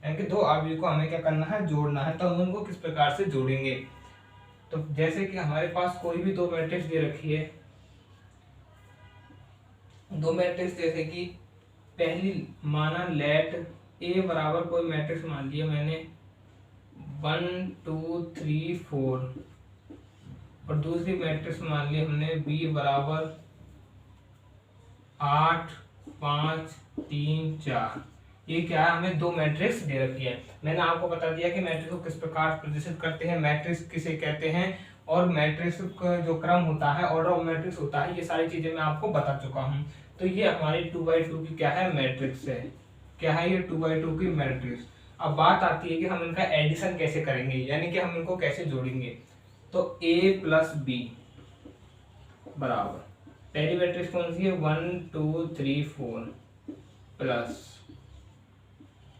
यानी कि दो अवयव को हमें क्या करना है, जोड़ना है। तो हम उनको किस प्रकार से जोड़ेंगे, तो जैसे कि हमारे पास कोई भी दो मैट्रिक्स दे रखी है, दो मैट्रिक्स जैसे कि पहली माना लेट ए बराबर कोई मैट्रिक्स मान लिया मैंने 1 2 3 4, और दूसरी मैट्रिक्स मान ली हमने बी बराबर 8 5 3 4। ये क्या है, हमें दो मैट्रिक्स दे रखी है। मैंने आपको बता दिया कि मैट्रिक्स को किस प्रकार प्रदर्शित करते हैं, मैट्रिक्स किसे कहते हैं, और मैट्रिक्स का जो क्रम होता है, ऑर्डर ऑफ मैट्रिक्स होता है, ये सारी चीजें मैं आपको बता चुका हूँ। तो ये हमारी 2x2 की क्या है, मैट्रिक्स है। क्या है ये, 2x2 की मैट्रिक्स। अब बात आती है कि हम इनका एडिशन कैसे करेंगे, यानी कि हम इनको कैसे जोड़ेंगे। तो a प्लस बी बराबर, पहली मैट्रिक्स कौन सी है, 1 2 3 4 प्लस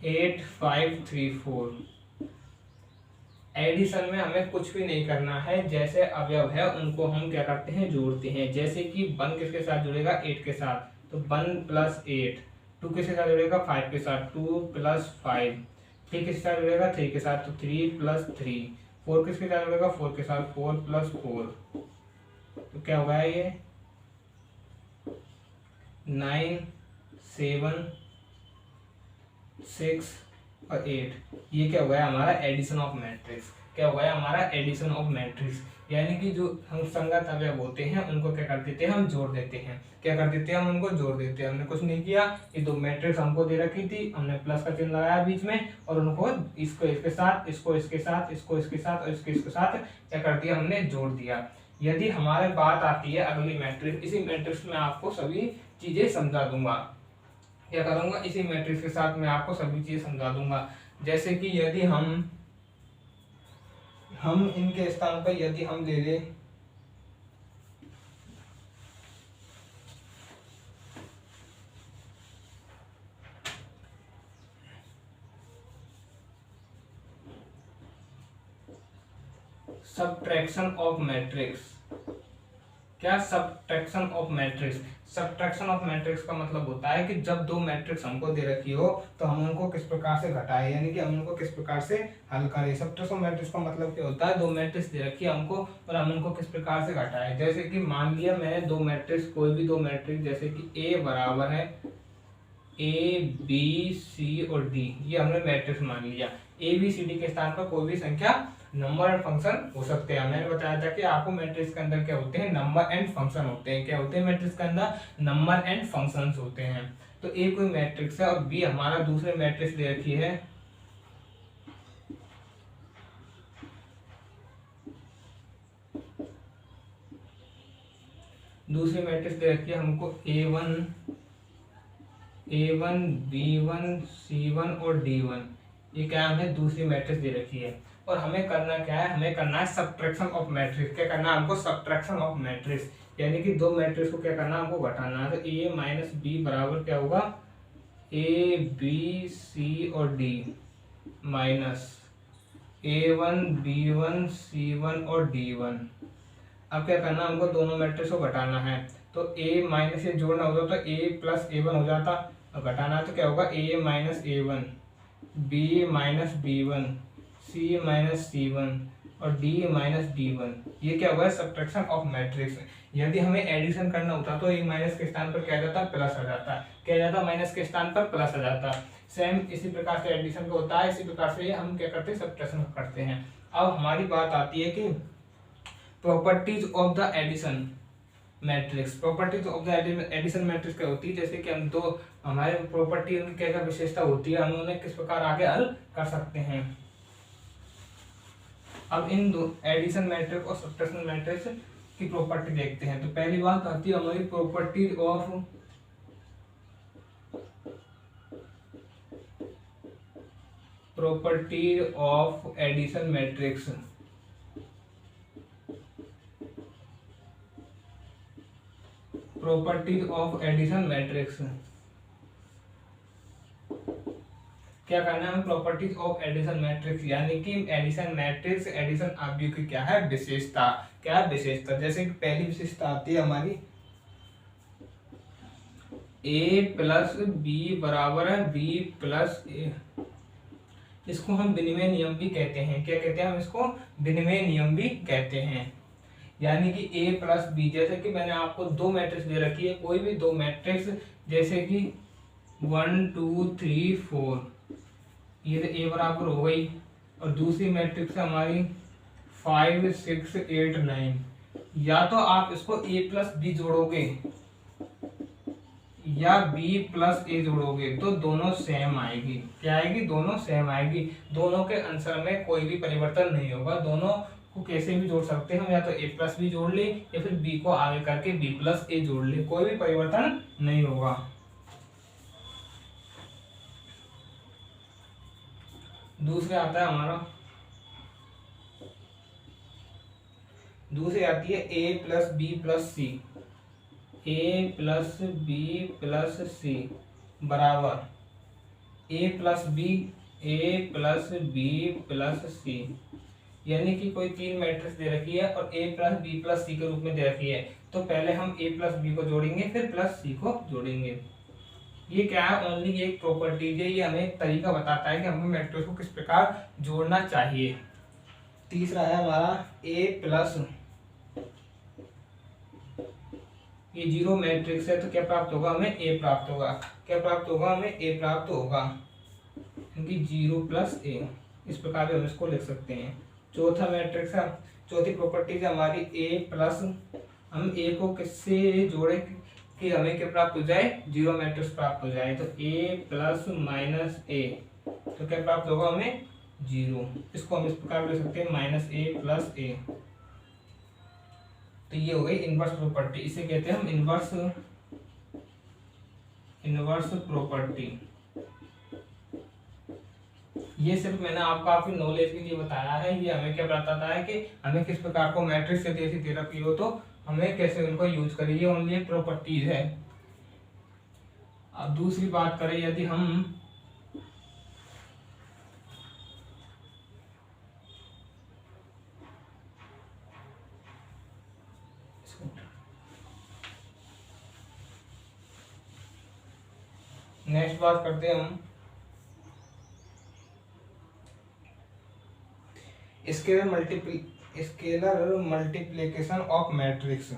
8 5 3 4। एडिशन में हमें कुछ भी नहीं करना है, जैसे अवयव है उनको हम क्या करते हैं, जोड़ते हैं। जैसे कि 1 किसके साथ जुड़ेगा, 8 के साथ, तो 1 प्लस 8। 2 किसके साथ जुड़ेगा, 5 के साथ, 2 प्लस 5। 3 किसके साथ जुड़ेगा, 3 के साथ, तो 3 प्लस 3। 4 किसके साथ जुड़ेगा, 4 के साथ, 4 प्लस 4। तो क्या होगा ये, 9 7 6 और 8। ये क्या हुआ है, हमारा एडिशन ऑफ मैट्रिक्स। क्या हुआ है, हमारा एडिशन ऑफ मैट्रिक्स, यानी कि जो हम संगत अवयव होते हैं उनको क्या कर देते हैं, हम जोड़ देते हैं। क्या कर देते हैं, हम उनको जोड़ देते हैं। हमने कुछ नहीं किया, ये दो मैट्रिक्स हमको दे रखी थी, हमने प्लस का चिन्ह लगाया बीच में, और उनको इसको इसके साथ, इसको इसके साथ, इसको इसके साथ, और इसके इसके साथ क्या कर दिया, हमने जोड़ दिया। यदि हमारे बात आती है अगली मैट्रिक्स, इसी मैट्रिक्स में आपको सभी चीजें समझा दूंगा। क्या करूंगा, इसी मैट्रिक्स के साथ मैं आपको सभी चीजें समझा दूंगा। जैसे कि यदि हम इनके स्थान पर यदि हम ले लें सब्ट्रैक्शन ऑफ मैट्रिक्स। क्या, subtraction of matrix. Subtraction of matrix का मतलब होता है कि जब दो मैट्रिक्स हमको दे रखी हो तो हम उनको किस प्रकार से घटाएं, यानी कि हम उनको किस प्रकार से हल करें। सब्ट्रैक्शन ऑफ मैट्रिक्स का मतलब क्या होता है, दो मैट्रिक्स दे रखी है हमको और हम उनको किस प्रकार से घटाएं। जैसे कि मान लिया मैंने दो मैट्रिक्स, कोई भी दो मैट्रिक्स, जैसे कि ए बराबर है ए बी सी और डी, ये हमने मैट्रिक्स मान लिया। ए बी सी डी के स्थान पर कोई भी संख्या, नंबर एंड फंक्शन हो सकते हैं। मैंने बताया था कि आपको मैट्रिक्स के अंदर क्या होते हैं, नंबर एंड फंक्शन होते हैं। क्या होते हैं मैट्रिक्स के अंदर, नंबर एंड फंक्शंस होते हैं। तो ए कोई मैट्रिक्स है और बी हमारा दूसरे मैट्रिक्स दे रखी है, दूसरी मैट्रिक्स दे रखी है हमको ए1 बी1 सी1 और डी1। ये क्या हमें दूसरी मैट्रिक्स दे रखी है, और हमें करना क्या है, हमें करना है सब्ट्रैक्शन ऑफ मैट्रिक्स। क्या करना है हमको, सब्ट्रैक्शन ऑफ मैट्रिक्स, यानी कि दो मैट्रिक्स को क्या करना है, हमको घटाना है। तो ए माइनस बी बराबर क्या होगा, ए बी सी और डी माइनस ए1 बी1 सी1 और डी1। अब क्या करना, हमको दोनों मैट्रिक्स को घटाना है। तो a माइनस ए जोड़ना होगा तो a प्लस ए1 हो जाता, और घटाना है तो क्या होगा, a minus a one, b minus b one, c minus सी1 और d माइनस डी1। ये क्या हुआ है, सब्ट्रैक्शन ऑफ मैट्रिक्स। यदि हमें एडिशन करना होता तो a माइनस के स्थान पर क्या आ जाता, प्लस आ जाता। क्या आ जाता, माइनस के स्थान पर प्लस आ जाता। सेम इसी प्रकार से एडिशन का होता है, इसी प्रकार से हम क्या करते हैं, सब्ट्रैक्शन करते हैं। अब हमारी बात आती है कि properties of the addition matrix. Properties of the addition matrix क्या होती है, जैसे कि हम दो हमारे प्रॉपर्टी उनकी क्या क्या विशेषता होती है, हम उन्हें किस प्रकार आगे हल कर सकते हैं। अब इन दो एडिशन मैट्रिक्स और सब्ट्रैक्शन मैट्रिक्स की प्रॉपर्टी देखते हैं। तो पहली बात आती है हमारी properties of addition matrix. Properties of addition matrix, क्या करना है, प्रॉपर्टीज ऑफ एडिशन मैट्रिक्स, यानी कि एडिशन मैट्रिक्स, एडिशन अवयव की क्या है, विशेषता। क्या है, विशेषता। जैसे कि पहली विशेषता आती है हमारी a प्लस बी बराबर है b प्लस ए, इसको हम विनिमय नियम भी कहते हैं। क्या कहते हैं हम इसको? विनिमय नियम भी कहते हैं। यानी कि ए प्लस बी, जैसे कि मैंने आपको दो मैट्रिक्स दे रखी है, कोई भी दो मैट्रिक्स, जैसे कि 1 2 3 4, ये तो ए बराबर हो गई, और दूसरी मैट्रिक्स है हमारी 5 6 8 9। या तो आप इसको ए प्लस बी जोड़ोगे या बी प्लस ए जोड़ोगे तो दोनों सेम आएगी। क्या आएगी? दोनों सेम आएगी। दोनों के आंसर में कोई भी परिवर्तन नहीं होगा। दोनों को कैसे भी जोड़ सकते हैं, या तो ए प्लस बी जोड़ ले या फिर बी को आगे करके बी प्लस ए जोड़ ले, कोई भी परिवर्तन नहीं होगा। दूसरे आता है हमारा, दूसरी आती है ए प्लस बी प्लस सी। ए प्लस बी प्लस सी बराबर ए प्लस बी, ए प्लस बी प्लस सी। यानी कि कोई तीन मैट्रिक्स दे रखी है और ए प्लस बी प्लस सी के रूप में दे रखी है, तो पहले हम ए प्लस बी को जोड़ेंगे फिर प्लस सी को जोड़ेंगे। ये क्या है? ओनली एक प्रॉपर्टीज है, ये हमें एक तरीका बताता है कि हमें मैट्रिक्स को किस प्रकार जोड़ना चाहिए। तीसरा है हमारा ए प्लस, ये जीरो मैट्रिक्स है तो क्या प्राप्त होगा? हमें ए प्राप्त होगा। क्या प्राप्त होगा? हमें ए प्राप्त होगा, क्योंकि जीरो प्लस ए, इस प्रकार भी हम इसको लिख सकते हैं। चौथा मैट्रिक्स है, चौथी प्रॉपर्टीज है हमारी ए प्लस, हम ए को किससे जोड़े कि हमें क्या प्राप्त हो जाए? जीरो मैट्रिक्स प्राप्त हो जाए। तो ए प्लस माइनस ए, तो क्या प्राप्त होगा? हमें जीरो। इसको हम इस प्रकार लिख सकते हैं माइनस ए प्लस ए। तो ये हो गई इनवर्स प्रॉपर्टी, इसे कहते हैं हम इनवर्स प्रॉपर्टी। ये सिर्फ मैंने आपको आपकी नॉलेज के लिए बताया है। ये हमें क्या बताता है कि हमें किस प्रकार को मैट्रिक्स से जैसी थेरेपी हो तो हमें कैसे उनको यूज करें, ये ओनली एक प्रॉपर्टीज है। अब दूसरी बात करें, यदि हम नेक्स्ट बात करते हैं हम स्केलर मल्टीप्लिकेशन ऑफ मैट्रिक्स।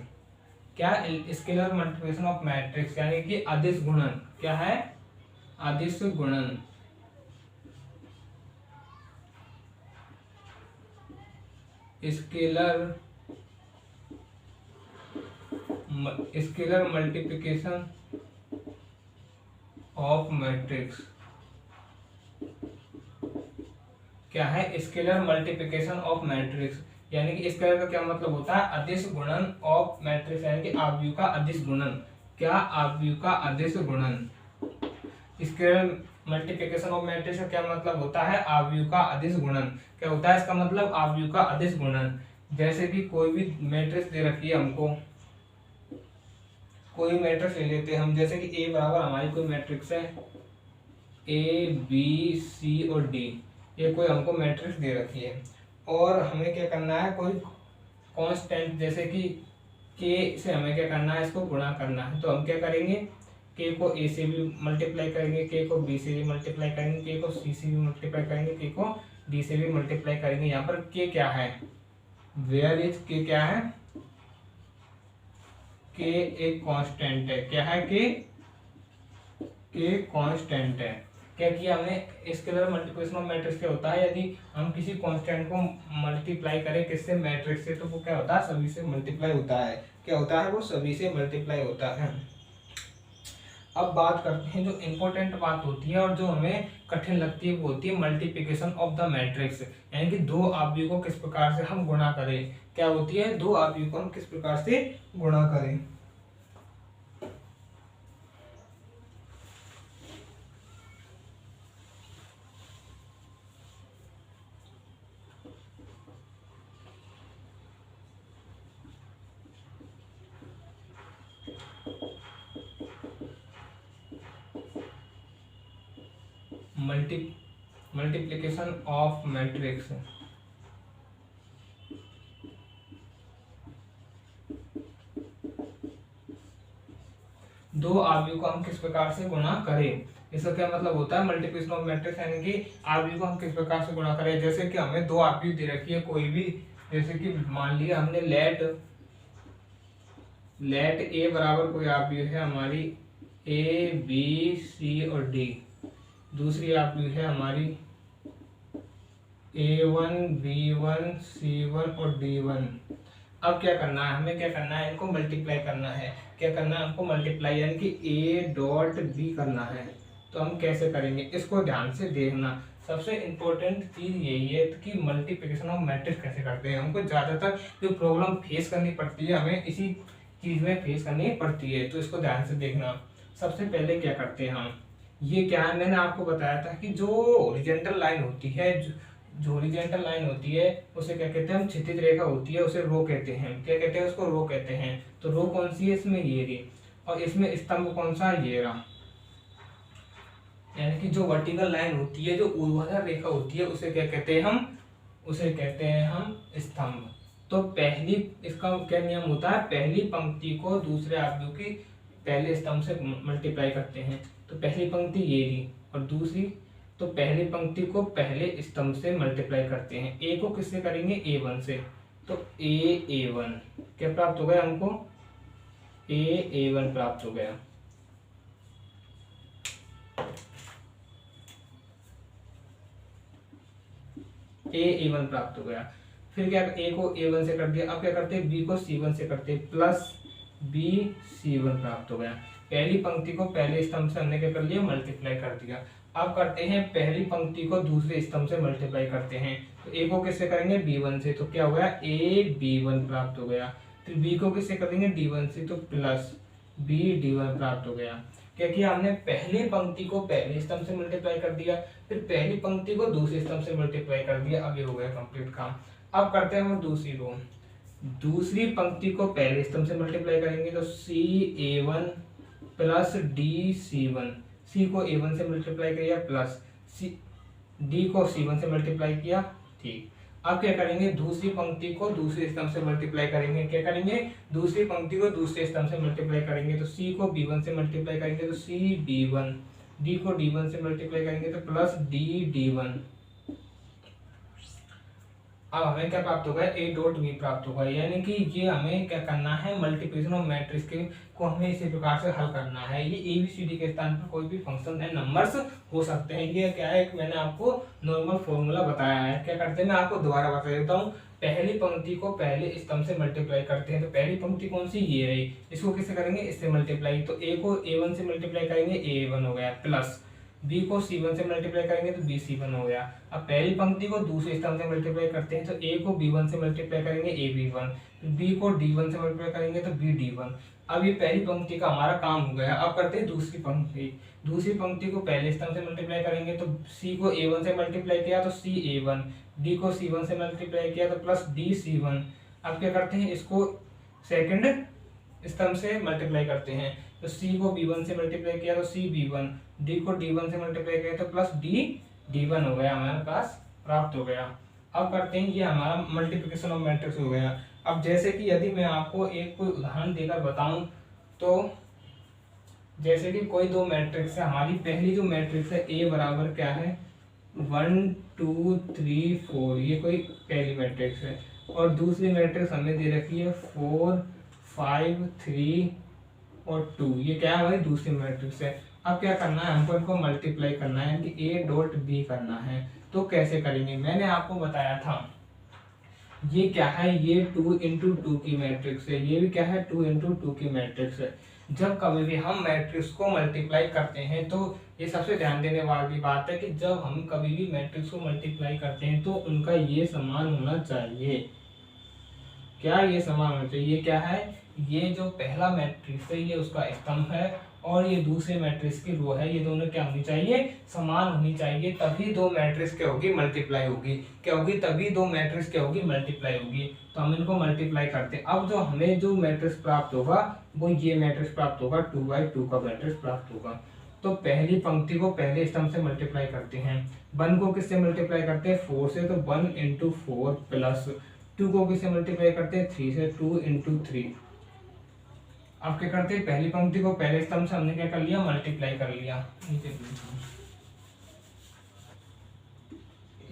क्या? स्केलर मल्टीप्लिकेशन ऑफ मैट्रिक्स यानी कि अदिश गुणन। क्या है? अदिश गुणन। Scalar multiplication of matrix. क्या है? स्केलर मल्टीप्लिकेशन ऑफ मैट्रिक्स, यानी कि स्केलर का क्या मतलब होता है? अदिश गुणन ऑफ मैट्रिक्स, यानी कि आव्यूह का अदिश गुणन। क्या? आव्यूह का अदिश गुणन। स्केलर मल्टीप्लिकेशन ऑफ मैट्रिक्स का क्या मतलब होता है? आव्यूह का अदिश गुणन। क्या होता है इसका मतलब? आव्यूह का अदिश गुणन। जैसे कि कोई भी मैट्रिक्स दे रखी है हमको, कोई मैट्रिक्स ले लेते हैं हम, जैसे कि ए बराबर हमारी कोई मैट्रिक्स है ए बी सी और डी, ये कोई हमको मैट्रिक्स दे रखी है और हमें क्या करना है? कोई कांस्टेंट जैसे कि के से हमें क्या करना है? इसको गुणा करना है। तो हम क्या करेंगे? के को ए से भी मल्टीप्लाई करेंगे, के को बी से भी मल्टीप्लाई करेंगे, के को सी से भी मल्टीप्लाई करेंगे, के को डी से भी मल्टीप्लाई करेंगे। यहाँ पर के क्या है? वेयर इज के क्या है? के एक कांस्टेंट है। क्या है? के कांस्टेंट है। क्या किया हमने? स्केलर मल्टीप्लिकेशन ऑफ मैट्रिक्स क्या होता है? यदि हम किसी कांस्टेंट को मल्टीप्लाई करें किससे? मैट्रिक्स से, तो वो क्या होता है? सभी से मल्टीप्लाई होता है। क्या होता है? वो सभी से मल्टीप्लाई होता है। अब बात करते हैं जो इम्पोर्टेंट बात होती है और जो हमें कठिन लगती है, वो होती है मल्टीप्लिकेशन ऑफ द मैट्रिक्स, यानी कि दो आव्यूह को किस प्रकार से हम गुणा करें। क्या होती है? दो आव्यूह को हम किस प्रकार से गुणा करें। मल्टीप्लिकेशन ऑफ मैट्रिक्स, दो आव्यूह को हम किस प्रकार से गुणा करें, इसका क्या मतलब होता है मल्टीप्लिकेशन ऑफ मैट्रिक्स, यानी कि आरबी को हम किस प्रकार से गुणा करें। जैसे कि हमें दो आरबी दे रखी है कोई भी, जैसे कि मान लिया हमने लेट ए बराबर कोई आरबी है हमारी ए बी सी और डी, दूसरी आरबी है हमारी A1 B1 C1 और D1। अब क्या करना है, हमें क्या करना है, इनको मल्टीप्लाई करना है। क्या करना है हमको, मल्टीप्लाई, यानी कि A डॉट B करना है। तो हम कैसे करेंगे, इसको ध्यान से देखना। सबसे इम्पोर्टेंट चीज यही है कि मल्टीप्लिकेशन ऑफ मैट्रिक्स कैसे करते हैं। हमको ज़्यादातर जो प्रॉब्लम फेस करनी पड़ती है हमें इसी चीज़ में फेस करनी पड़ती है, तो इसको ध्यान से देखना। सबसे पहले क्या करते हैं हम, ये क्या है, मैंने आपको बताया था कि जो हॉरिजॉन्टल लाइन होती है, जो हॉरिजॉन्टल लाइन होती है उसे क्या कहते हैं हम, क्षैतिज रेखा होती है उसे रो कहते हैं। क्या कहते हैं उसको, रो कहते हैं। तो रो कौन सी है इसमें, ये रही, और इसमें स्तंभ कौन सा, ये रहा। यानी कि जो वर्टिकल लाइन होती है, जो ऊर्ध्वाधर रेखा होती है उसे क्या कहते हैं हम, उसे कहते हैं हम स्तंभ। तो पहली, इसका क्या नियम होता है, पहली पंक्ति को दूसरे आव्यूह की पहले स्तंभ से मल्टीप्लाई करते हैं। तो पहली पंक्ति ये रही, और दूसरी, तो पहली पंक्ति को पहले स्तंभ से मल्टीप्लाई करते हैं। ए को किससे करेंगे, A1 से। तो A1 क्या प्राप्त हो गया हमको, A1 प्राप्त हो गया। A1 प्राप्त हो गया। फिर क्या, A को A1 से कर दिया। अब क्या करते हैं, B को C1 से करते हैं, प्लस B C1 प्राप्त हो गया। पहली पंक्ति को पहले स्तंभ से हमने क्या कर लिया, मल्टीप्लाई कर दिया। अब करते हैं पहली पंक्ति को दूसरे स्तंभ से मल्टीप्लाई करते हैं। तो A को किससे करेंगे, B1 से। तो क्या हो गया, AB1 प्राप्त हो गया। फिर B को किससे करेंगे, D1 से। तो प्लस BD1 प्राप्त हो गया। क्या किया हमने, पहली पंक्ति को पहले स्तंभ से मल्टीप्लाई कर दिया, फिर पहली पंक्ति को दूसरे स्तंभ से मल्टीप्लाई कर दिया। अब ये हो गया कंप्लीट काम। अब करते हैं हम दूसरी रो। दूसरी पंक्ति को पहले स्तंभ से मल्टीप्लाई करेंगे, तो CA1 प्लस DC1। C को A1 से मल्टीप्लाई किया, प्लस D को C1 से मल्टीप्लाई किया, ठीक। अब क्या करेंगे, दूसरी पंक्ति को दूसरे स्तंभ से मल्टीप्लाई करेंगे। क्या करेंगे, दूसरी पंक्ति को दूसरे स्तंभ से मल्टीप्लाई करेंगे। तो C को B1 से मल्टीप्लाई करेंगे, तो CB1। D को D1 से मल्टीप्लाई करेंगे, तो प्लस DD1। अब हमें क्या प्राप्त होगा, A डॉट B प्राप्त होगा। यानी कि ये हमें क्या करना है, मल्टीप्लिकेशन ऑफ मैट्रिक्स के को हमें इसी प्रकार से हल करना है। ये ABCD के स्थान पर कोई भी फंक्शन है, नंबर्स हो सकते हैं। ये क्या है, मैंने आपको नॉर्मल फॉर्मूला बताया है। क्या करते हैं, मैं आपको दोबारा बता देता हूँ। पहली पंक्ति को पहले स्तंभ से मल्टीप्लाई करते हैं। तो पहली पंक्ति कौन सी, ये रही। इसको किससे करेंगे, इससे मल्टीप्लाई। तो A को A1 से मल्टीप्लाई करेंगे, A1 हो गया, प्लस B को C1 से मल्टीप्लाई करेंगे तो B C1 हो गया। अब पहली पंक्ति को दूसरे स्तंभ से मल्टीप्लाई करते हैं। तो A को B1 से मल्टीप्लाई करेंगे, AB1। B को D1 से मल्टीप्लाई करेंगे तो BD1। अब ये पहली पंक्ति का हमारा काम हो गया। अब करते हैं दूसरी पंक्ति। दूसरी पंक्ति को पहले स्तंभ से मल्टीप्लाई करेंगे, तो C को A1 से मल्टीप्लाई किया तो CA1। D को C1 से मल्टीप्लाई किया तो प्लस DC1। अब क्या करते हैं, इसको सेकंड स्तंभ से मल्टीप्लाई करते हैं। तो C को B1 से मल्टीप्लाई किया तो CB1। D को D1 से मल्टीप्लाई किया तो प्लस D1 हो गया, हमारे पास प्राप्त हो गया। अब करते हैं, ये हमारा मल्टीप्लिकेशन ऑफ मैट्रिक्स हो गया। अब जैसे कि यदि मैं आपको एक कोई उदाहरण देकर बताऊं, तो जैसे कि कोई दो मैट्रिक्स है। हमारी पहली जो मैट्रिक्स है A बराबर क्या है, 1 2 3 4, ये कोई पहली मैट्रिक्स है। और दूसरी मैट्रिक्स हमें दे रखी है 4 5 3 और 2, ये क्या है हमारी दूसरी मैट्रिक्स है। अब क्या करना है, हमको इनको मल्टीप्लाई करना है, कि A डॉट B करना है। तो कैसे करेंगे, मैंने आपको बताया था। ये क्या है, ये 2 इंटू 2 की मैट्रिक्स है। ये भी क्या है, 2 इंटू 2 की मैट्रिक्स है। जब कभी भी हम मैट्रिक्स को मल्टीप्लाई करते हैं, तो ये सबसे ध्यान देने वाली बात है कि जब हम कभी भी मैट्रिक्स को मल्टीप्लाई करते हैं तो उनका ये समान होना चाहिए। क्या ये समान होना चाहिए, ये क्या है, ये जो पहला मैट्रिक्स है ये उसका स्तंभ है, और ये दूसरे मैट्रिक्स की रो है। ये दोनों क्या होनी चाहिए, समान होनी चाहिए। तभी दो मैट्रिक्स क्या होगी, मल्टीप्लाई होगी। क्या होगी, तभी दो मैट्रिक्स क्या होगी, मल्टीप्लाई होगी। तो हम इनको मल्टीप्लाई करते हैं। अब जो हमें जो मैट्रिक्स प्राप्त होगा वो ये मैट्रिक्स प्राप्त होगा, 2/2 का मैट्रिक्स प्राप्त होगा। तो पहली पंक्ति को पहले स्तंभ से मल्टीप्लाई करते हैं। 1 को किससे मल्टीप्लाई करते हैं, 4 से। तो 1 इंटू 4 प्लस 2 को किससे मल्टीप्लाई करते हैं, 3 से। 2 इंटू 3। अब क्या करते हैं, पहली पंक्ति को पहले स्तंभ से हमने क्या कर लिया, मल्टीप्लाई कर लिया। नीचे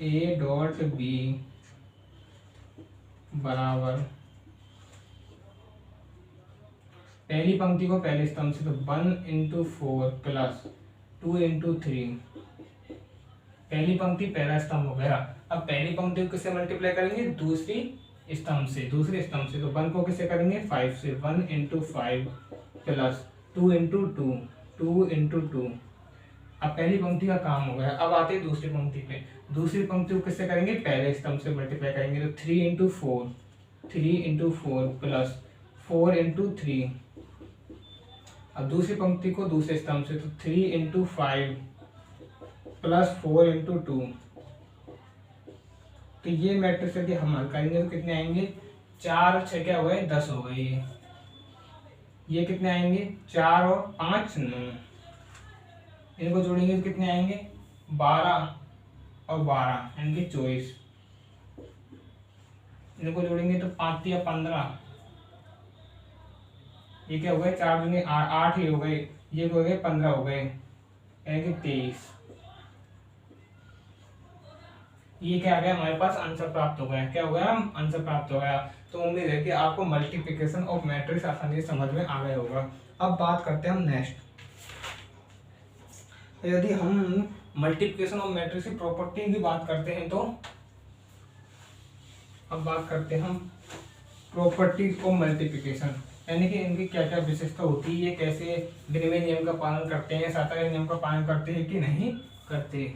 ए डॉट बी बराबर पहली पंक्ति को पहले स्तंभ से, तो 1 इंटू 4 प्लस 2 इंटू 3। पहली पंक्ति पहला स्तंभ हो गया। अब पहली पंक्ति को किससे मल्टीप्लाई करेंगे, दूसरी स्तंभ से। तो 1 को किससे करेंगे, 5 से। 1 इंटू 5 प्लस 2 इंटू 2, 2 इंटू 2। अब पहली पंक्ति का काम हो गया। अब आते हैं दूसरी पंक्ति पे। दूसरी पंक्ति को किससे करेंगे, पहले स्तंभ से मल्टीप्लाई करेंगे। तो 3 इंटू 4, 3 इंटू 4 प्लस 4 इंटू 3। अब दूसरी पंक्ति को दूसरे स्तंभ से, तो 3 इंटू 5 प्लस 4 इंटू 2। तो ये मैट्रिक्स यदि हम हल करेंगे तो कितने आएंगे, 4 और 6 क्या हो गए, 10 हो गए। ये कितने आएंगे, 4 और 5 9। इनको जोड़ेंगे तो कितने आएंगे, 12 और 12 यानी कि 24। इनको जोड़ेंगे तो 5 या 15। ये क्या हो गए, 4 दूनी 8 ही हो गए। ये हो गए 15 हो गए यानी कि 23। ये क्या आ गया, हमारे पास आंसर प्राप्त हो गया। क्या हो गया, आंसर प्राप्त हो गया। तो उम्मीद है कि आपको मल्टीप्लिकेशन ऑफ मैट्रिक्स आसानी से समझ में आ गया होगा। अब बात करते हैं हम नेक्स्ट। यदि हम मल्टीप्लिकेशन ऑफ मैट्रिक्स की प्रॉपर्टी की बात करते हैं, तो अब बात करते हैं हम प्रॉपर्टीज ऑफ मल्टीप्लिकेशन, यानी कि इनकी क्या क्या विशेषता होती है, ये कैसे ग्रीवे नियम का पालन करते हैं, सातवां नियम का पालन करते हैं कि नहीं करते।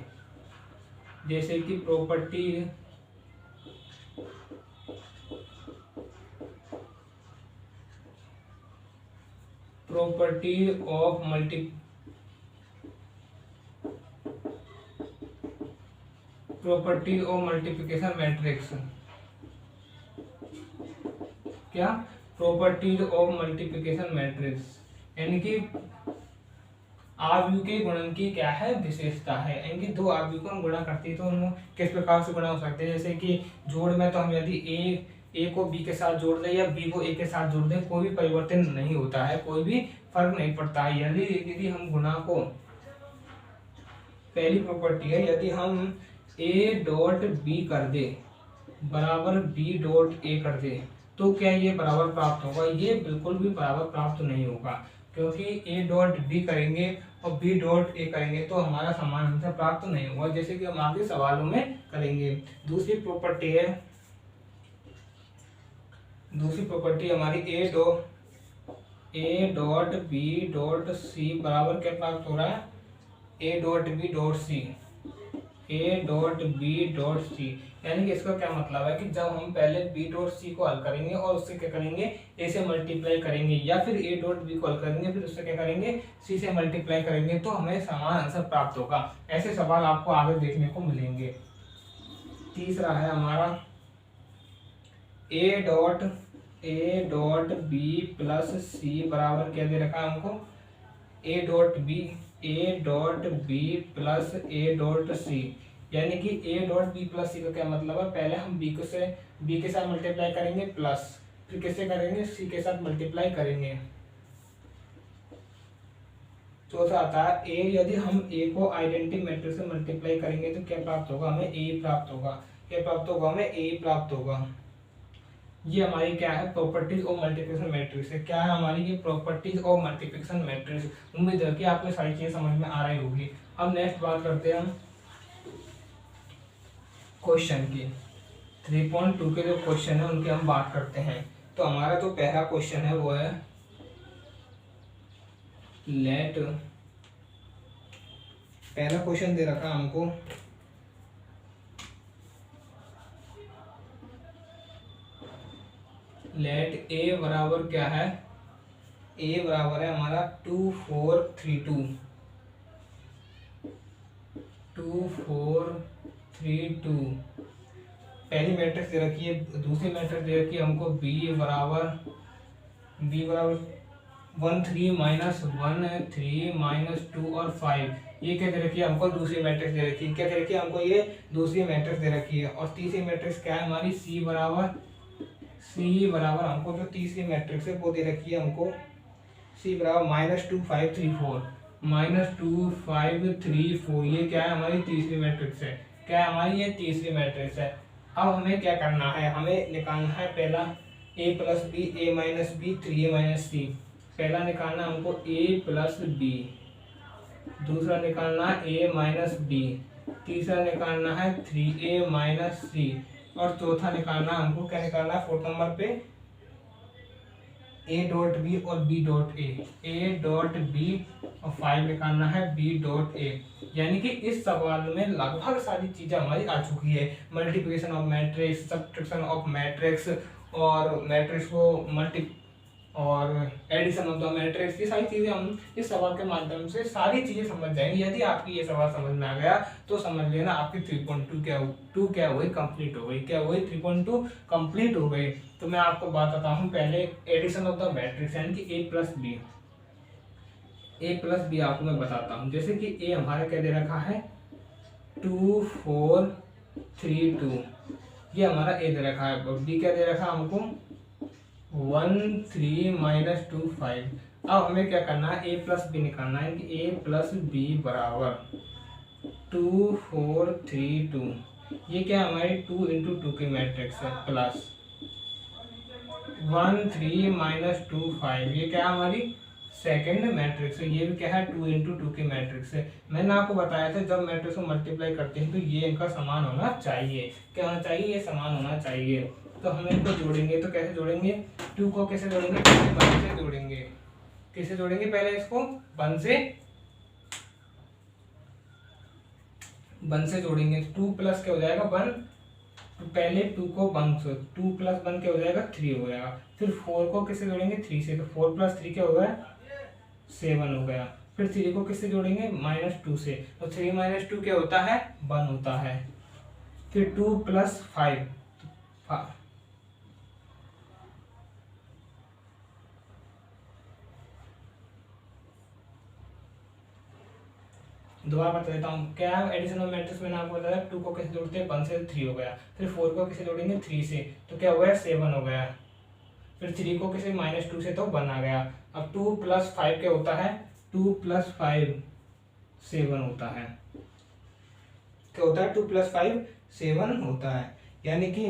जैसे कि प्रॉपर्टी ऑफ मल्टीप्लिकेशन मैट्रिक्स। क्या, प्रॉपर्टीज ऑफ मल्टीप्लिकेशन मैट्रिक्स यानी कि आव्यूह के गुणन की क्या है, विशेषता है। यानी कि दो आव्यूह को हम गुणा करते हैं तो उनको किस प्रकार से गुणा हो सकते हैं। जैसे कि जोड़ में तो हम यदि ए को बी के साथ जोड़ दें या बी को ए के साथ जोड़ दें, कोई भी परिवर्तन नहीं होता है, कोई भी फर्क नहीं पड़ता है। यदि हम गुणा को, पहली प्रॉपर्टी है, यदि हम ए डॉट बी कर दे बराबर बी डॉट ए कर दे, तो क्या ये बराबर प्राप्त होगा, ये बिल्कुल भी बराबर प्राप्त नहीं होगा, क्योंकि ए डॉट बी करेंगे और बी डॉट ए करेंगे तो हमारा समान आंसर प्राप्त नहीं होगा, जैसे कि हम आगे सवालों में करेंगे। दूसरी प्रॉपर्टी हमारी a dot b dot c बराबर क्या प्राप्त हो रहा है, a dot b dot c, a dot b dot c. यानी कि इसका क्या मतलब है कि जब हम पहले बी डॉट सी को हल करेंगे और उससे क्या करेंगे, ए से मल्टीप्लाई करेंगे, या फिर ए डॉट बी को हल करेंगे फिर उससे क्या करेंगे, सी से मल्टीप्लाई करेंगे, तो हमें समान आंसर प्राप्त होगा। ऐसे सवाल आपको आगे देखने को मिलेंगे। तीसरा है हमारा a dot b plus c बराबर क्या दे रखा है हमको, a dot b plus a dot c. यानी कि a dot b plus c का क्या मतलब है, पहले हम बी के साथ मल्टीप्लाई करेंगे प्लस, फिर किससे करेंगे, सी के साथ मल्टीप्लाई करेंगे। चौथा आता है ए, यदि हम ए को आइडेंटिटी मैट्रिक्स से मल्टीप्लाई करेंगे तो क्या प्राप्त होगा, हमें ए प्राप्त होगा। क्या प्राप्त होगा, हमें ए प्राप्त होगा। ये हमारी क्या है, प्रॉपर्टीज ऑफ मल्टीप्लिकेशन मैट्रिक्स है। क्या है हमारी ये प्रॉपर्टीज ऑफ मल्टीप्लिकेशन मैट्रिक्स। उम्मीद है कि आपको सारी चीजें समझ में आ रही होगी। अब नेक्स्ट बात करते हैं हम क्वेश्चन की। 3.2 के जो क्वेश्चन है उनकी हम बात करते हैं। तो हमारा जो पहला क्वेश्चन है वो है पहला क्वेश्चन दे रखा हमको, लेट ए बराबर क्या है, ए बराबर है हमारा 2 4 3 2, 2 4 3 2। पहली मैट्रिक्स दे रखी है, दूसरी मैट्रिक्स दे रखी है हमको बी बराबर 1 3 -1 3 -2 और 5। ये क्या दे रखी है हमको, दूसरी मैट्रिक्स दे रखी है। क्या दे रखी है हमको, ये दूसरी मैट्रिक्स दे रखी है। और तीसरी मैट्रिक्स क्या है हमारी, सी बराबर हमको जो तीसरी मैट्रिक्स है वो दे रखी है हमको सी बराबर -2 5 3 4, -2 5 3 4, ये क्या है हमारी तीसरी मैट्रिक्स है। क्या है हमारी ये तीसरी मैट्रिक्स है। अब हमें क्या करना है, हमें निकालना है पहला a plus b, a minus b, 3a minus c. पहला निकालना हमको a प्लस बी, दूसरा निकालना है a माइनस बी, तीसरा निकालना है 3a माइनस सी, और चौथा निकालना हमको क्या निकालना है फोर्थ नंबर पे a डॉट बी और b dot a dot b, और 5 निकालना है b डॉट a। यानी कि इस सवाल में लगभग सारी चीजें हमारी आ चुकी है। Multiplication of matrix, subtraction of matrix, और मैट्रिक्स को मल्टी और एडिशन ऑफ द मैट्रिक्स, ये सारी चीजें हम इस सवाल के माध्यम से सारी चीजें समझ जाएंगे। यदि आपकी ये सवाल समझ में आ गया तो समझ लेना आपकी 3.2 क्या हुई कंप्लीट हो गई। क्या हुई 3.2 कंप्लीट हो गई। तो मैं आपको बताता हूँ पहले एडिशन ऑफ द मैट्रिक्स, यानी कि ए प्लस बी आपको मैं बताता हूँ। जैसे कि ए हमारा क्या दे रखा है 2 4 3 2, ये हमारा ए दे रखा है, और बी क्या दे रखा है हमको 1 3 -2 5। अब हमें क्या करना है ए प्लस बी निकालना है कि ए प्लस बी बराबर 2 4 3 2, ये क्या हमारी 2 इंटू 2 की मैट्रिक्स है, प्लस 1 3 -2 5, ये क्या हमारी सेकेंड मैट्रिक्स है। ये भी क्या है 2 इंटू 2 की मैट्रिक्स है। मैंने आपको बताया था जब मैट्रिक्स को मल्टीप्लाई करते हैं तो ये इनका समान होना चाहिए। क्या होना चाहिए, ये समान होना चाहिए। तो हम इनको जोड़ेंगे, तो कैसे जोड़ेंगे, 2 को कैसे जोड़ेंगे, 1 से जोड़ेंगे। कैसे जोड़ेंगे, पहले इसको 1 से जोड़ेंगे। 2 प्लस क्या हो जाएगा 1, तो पहले 2 को 1 से, 2 प्लस 1 क्या हो जाएगा 3 हो जाएगा। फिर 4 को किससे जोड़ेंगे 3 से, तो 4 प्लस 3 क्या हो गया 7 हो गया। फिर 3 को किससे जोड़ेंगे -2 से, तो 3 -2 क्या होता है 1 होता है। फिर 2 प्लस 5, दोबारा बता देता हूँ क्या एडिशन ऑफ मैट्रिक्स मैंने आपको बताया। 2 को कैसे जोड़ते हैं 1 से 3 हो गया। फिर 4 को किसे जोड़ेंगे 3 से, तो क्या हो गया 7 हो गया। फिर 3 को किसे -2 से, तो 1 आ गया। अब 2 प्लस 5 क्या होता है 2 प्लस 5 7 होता है। क्या होता है 2 प्लस 5 7 होता है। यानी कि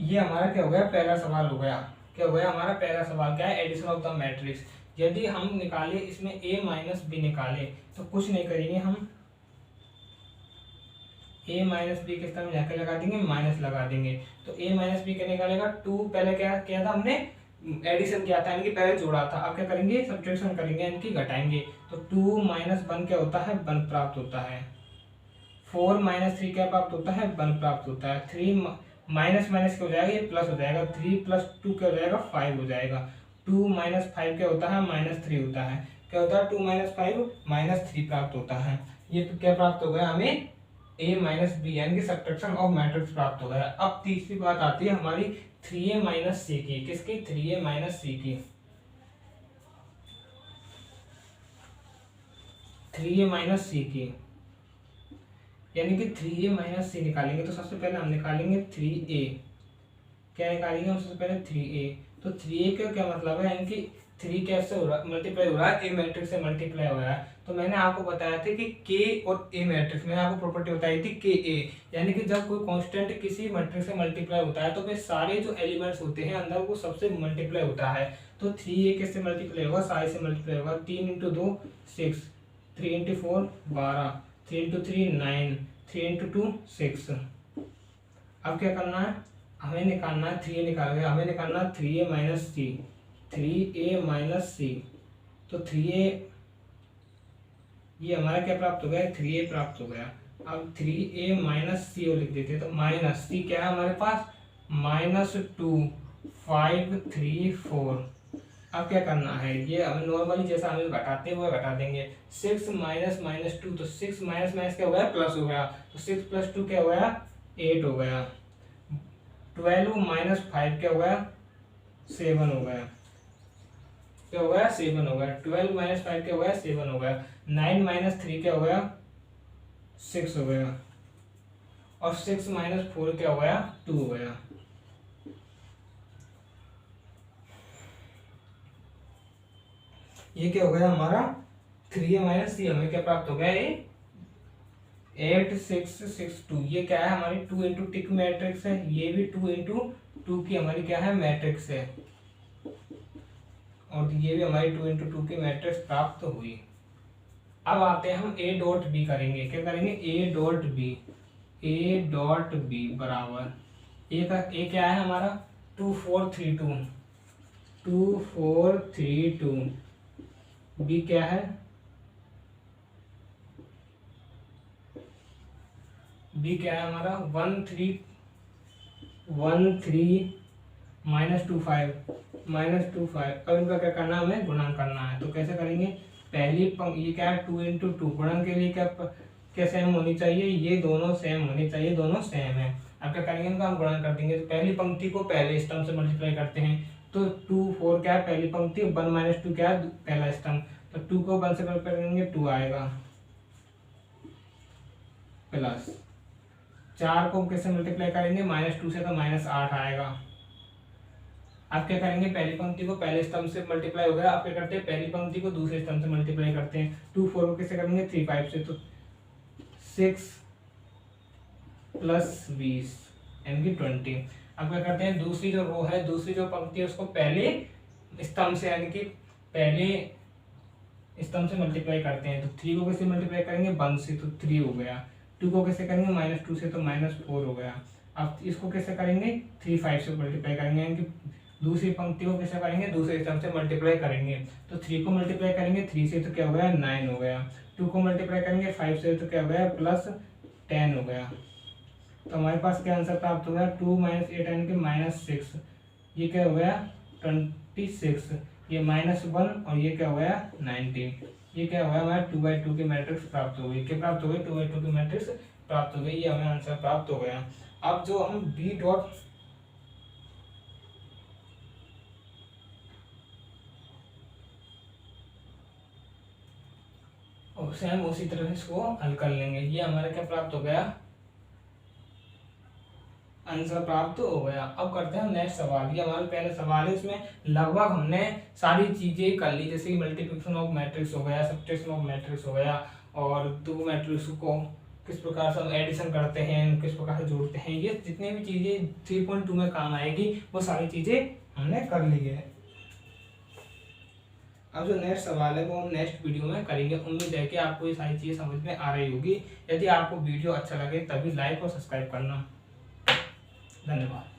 ये हमारा क्या हो गया पहला सवाल हो गया। क्या हो गया हमारा पहला सवाल, क्या है एडिशन ऑफ द मैट्रिक्स। यदि हम निकाले इसमें a माइनस बी निकाले तो कुछ नहीं करेंगे, हम a माइनस बी किस तरह जाके लगा देंगे, माइनस लगा देंगे। तो a माइनस बी क्या निकालेगा 2, पहले क्या किया था हमने एडिशन किया था, यानी कि पहले जोड़ा था। अब क्या करेंगे सब्ट्रैक्शन करेंगे, यानी कि घटाएंगे। तो 2 - 1 क्या होता है 1 प्राप्त होता है। 4 - 3 क्या प्राप्त होता है 1 प्राप्त होता है। 3 माइनस माइनस क्या हो जाएगा, ये प्लस हो जाएगा। 3 + 2 क्या हो जाएगा 5 हो जाएगा। 2 - 5 क्या होता है -3 होता है। क्या होता है 2 - 5 -3 प्राप्त होता है। ये तो क्या प्राप्त हो गया हमें a माइनस बी, यानी कि सब्ट्रैक्शन ऑफ मैट्रिक्स प्राप्त हो गया। अब तीसरी बात आती है हमारी 3a माइनस सी की। किसकी 3a माइनस सी की, 3a माइनस सी की, यानी कि 3a माइनस सी निकालेंगे। तो सबसे पहले हम निकालेंगे 3a। क्या निकालेंगे हम सबसे पहले 3a। तो 3a का क्या मतलब है, यानी कि 3 कैसे हो रहा है मल्टीप्लाई हो रहा है, a मैट्रिक्स से मल्टीप्लाई हो रहा है। तो मैंने आपको बताया था कि k और a मैट्रिक्स में आपको प्रॉपर्टी बताई थी k a, यानी कि जब कोई कांस्टेंट किसी मैट्रिक्स से मल्टीप्लाई होता है तो वे सारे जो एलिमेंट्स होते हैं अंदर वो सबसे मल्टीप्लाई होता है। तो 3a किससे मल्टीप्लाई होगा, सारे से मल्टीप्लाई होगा। 3 × 2 6, 3 × 4 12, 3 × 3 9, 3 × 2 6। अब क्या करना है, हमें निकालना है 3a निकाल गया, हमें निकालना है 3a माइनस सी, 3a माइनस सी। तो 3a ये हमारा क्या प्राप्त हो गया 3a प्राप्त हो गया। अब 3a माइनस सी लिख देते हैं। तो माइनस सी क्या है हमारे पास -2 5 3 4। अब क्या करना है, ये हमें नॉर्मली जैसा हमें घटाते हैं वो घटा देंगे। 6 - -2, तो 6 माइनस माइनस क्या हो गया प्लस हो गया। तो 6 + 2 क्या हो गया 8 हो गया। 12 - 5 क्या हो गया 7 हो गया। क्या हो गया 7 हो गया। 12 - 5 क्या हो गया 7 हो गया। 9 - 3 क्या हो गया 6 हो गया। और 6 - 4 क्या हो गया 2 हो गया। ये क्या हो गया हमारा 3a-c, हमें क्या प्राप्त हो गया ये 8 6 6 2। ये क्या है हमारी 2 इंटू टिक मैट्रिक्स है, ये भी 2 इंटू 2 की हमारी क्या है मैट्रिक्स है, और ये भी हमारी 2 इंटू 2 की मैट्रिक्स प्राप्त हुई। अब आते हैं हम a डॉट बी करेंगे। क्या करेंगे a डॉट बी बराबर ए क्या है हमारा 2 4 3 2, बी क्या है हमारा 1 3 -2 5। अब इनका क्या करना है, हमें गुणन करना है। तो कैसे करेंगे, पहली पंक्ति ये क्या है 2 इंटू 2, गुणन के लिए क्या सेम होनी चाहिए, ये दोनों सेम होनी चाहिए, दोनों सेम है। अब क्या करेंगे, इनका हम गुणन कर देंगे। तो पहली पंक्ति को पहले स्तंभ से मल्टीप्लाई करते हैं, तो 2 4 क्या है पहली पंक्ति, 1 - 2 क्या है पहला स्तंभ, तो 2 को 1 से मल्टीप्लाई करेंगे 2 आएगा, प्लस 4 को कैसे मल्टीप्लाई करेंगे -2 से, तो -8 आएगा। अब क्या करेंगे, पहली पंक्ति को पहले स्तंभ से मल्टीप्लाई हो गया। अब क्या करते हैं, पहली पंक्ति को दूसरे स्तंभ से मल्टीप्लाई करते हैं। 2 4 को कैसे करेंगे 3 5 से, तो 6 + 20 यानी कि 20। अब क्या करते हैं, दूसरी जो रो है, दूसरी जो पंक्ति है, उसको पहले स्तंभ से यानी कि पहले स्तंभ से मल्टीप्लाई करते हैं। तो 3 को कैसे मल्टीप्लाई करेंगे 1 से, तो 3 हो गया। 2 को कैसे करेंगे -2 से, तो -4 हो गया। अब इसको कैसे करेंगे 3 5 से मल्टीप्लाई करेंगे, यानी कि दूसरी पंक्ति को कैसे करेंगे दूसरे स्तंभ से मल्टीप्लाई करेंगे। तो 3 को मल्टीप्लाई करेंगे 3 से, तो क्या हो गया 9 हो गया। 2 को मल्टीप्लाई करेंगे 5 से, तो क्या हो गया +10 हो गया। तो हमारे पास क्या आंसर प्राप्त हो गया 2 - 8 यानी कि -6। ये क्या हो गया 26, ये -1 और ये क्या हो गया 19। ये क्या हो गया हमारा 2/2 की मैट्रिक्स प्राप्त हो गई। क्या प्राप्त हो गई 2/2 की मैट्रिक्स प्राप्त हो गई। ये हमें आंसर प्राप्त हो गया। अब जो हम बी डॉट सेम उसी तरह इसको हल कर लेंगे। ये हमारा क्या प्राप्त हो गया आंसर प्राप्त हो गया। अब करते हैं नेक्स्ट सवाल। ये हमारा पहला सवाल है, इसमें लगभग हमने सारी चीजें कर ली, जैसे कि मल्टीप्लिकेशन ऑफ मैट्रिक्स हो गया, सब्ट्रैक्शन ऑफ मैट्रिक्स हो गया, और दो मैट्रिक्स को किस प्रकार से हम एडिशन करते हैं, किस प्रकार से जोड़ते हैं, ये जितनी भी चीजें 3.2 में काम आएगी वो सारी चीजें हमने कर ली है। अब जो नेक्स्ट सवाल है वो हम नेक्स्ट वीडियो में करेंगे। उम्मीद है कि आपको ये सारी चीजें समझ में आ रही होगी। यदि आपको वीडियो अच्छा लगे तभी लाइक और सब्सक्राइब करना। धन्यवाद।